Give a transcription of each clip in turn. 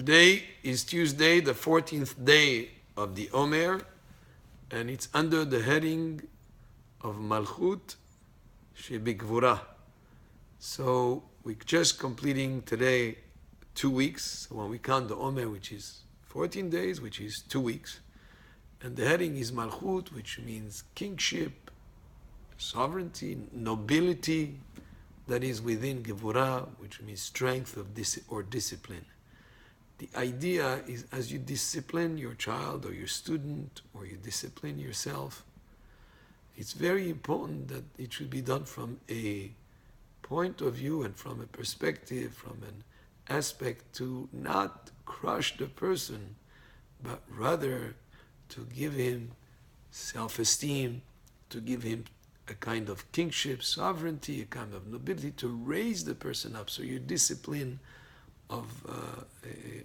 Today is Tuesday, the 14th day of the Omer, and it's under the heading of Malchut Shebigvura. So we're just completing today 2 weeks. So when we count the Omer, which is 14 days, which is 2 weeks, and the heading is Malchut, which means kingship, sovereignty, nobility, that is within Gevurah, which means strength of or discipline. The idea is, as you discipline your child or your student, or you discipline yourself, it's very important that it should be done from a point of view and from a perspective, from an aspect to not crush the person, but rather to give him self-esteem, to give him a kind of kingship, sovereignty, a kind of nobility, to raise the person up. So your discipline of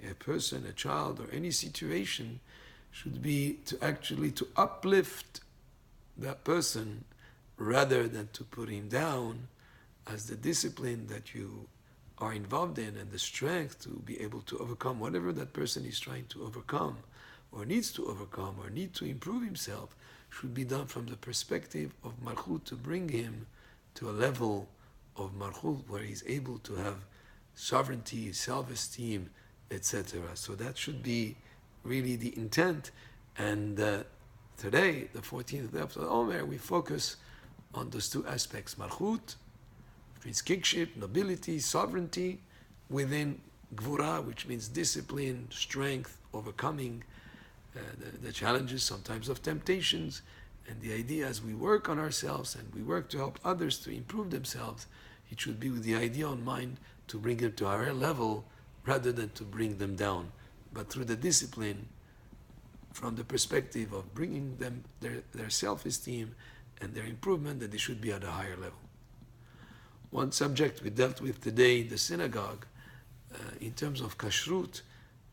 a person, a child, or any situation should be to actually to uplift that person rather than to put him down, as the discipline that you are involved in and the strength to be able to overcome whatever that person is trying to overcome or needs to overcome or need to improve himself should be done from the perspective of Malchut, to bring him to a level of Malchut where he's able to have sovereignty, self-esteem, etc. So that should be really the intent. And today, the 14th day of the Omer, we focus on those two aspects. Malchut, which means kingship, nobility, sovereignty, within Gvura, which means discipline, strength, overcoming the challenges, sometimes of temptations. And the idea, as we work on ourselves and we work to help others to improve themselves, it should be with the idea in mind to bring them to a higher level rather than to bring them down. But through the discipline, from the perspective of bringing them their self-esteem and their improvement, that they should be at a higher level. One subject we dealt with today in the synagogue, in terms of kashrut,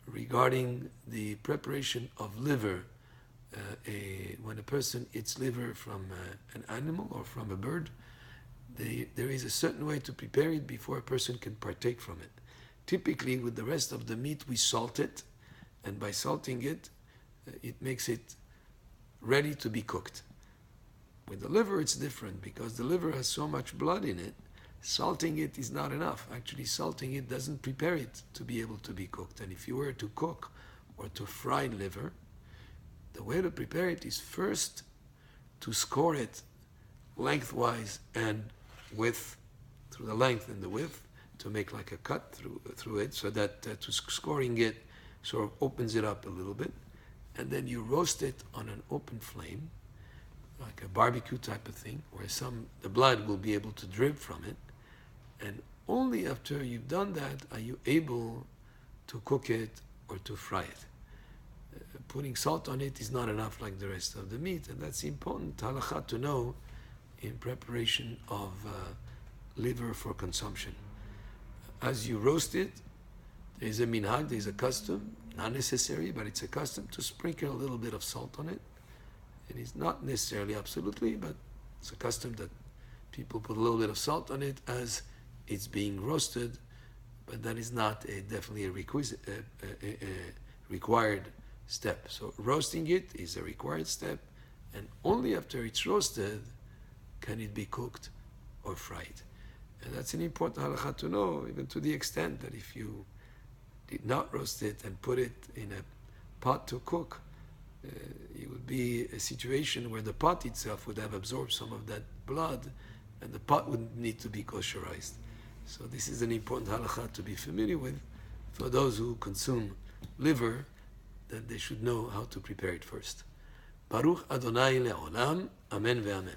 regarding the preparation of liver. When a person eats liver from an animal or from a bird, there is a certain way to prepare it before a person can partake from it. Typically, with the rest of the meat, we salt it, and by salting it, it makes it ready to be cooked. With the liver, it's different, because the liver has so much blood in it. Salting it is not enough. Actually, salting it doesn't prepare it to be able to be cooked. And if you were to cook or to fry liver, the way to prepare it is first to score it lengthwise and width, through the length and the width, to make like a cut through it, so that to scoring it sort of opens it up a little bit. And then you roast it on an open flame, like a barbecue type of thing, where the blood will be able to drip from it. And only after you've done that are you able to cook it or to fry it. Putting salt on it is not enough like the rest of the meat, and that's important halakha to know in preparation of liver for consumption. As you roast it, there is a minhag, there is a custom, not necessary, but it's a custom to sprinkle a little bit of salt on it. It is not necessarily absolutely, but it's a custom that people put a little bit of salt on it as it's being roasted, but that is not definitely a required step. So roasting it is a required step, and only after it's roasted can it be cooked or fried. And that's an important halakha to know, even to the extent that if you did not roast it and put it in a pot to cook, it would be a situation where the pot itself would have absorbed some of that blood, and the pot would need to be kosherized. So this is an important halakha to be familiar with for those who consume liver, that they should know how to prepare it first. Baruch Adonai le'olam, amen ve'amen.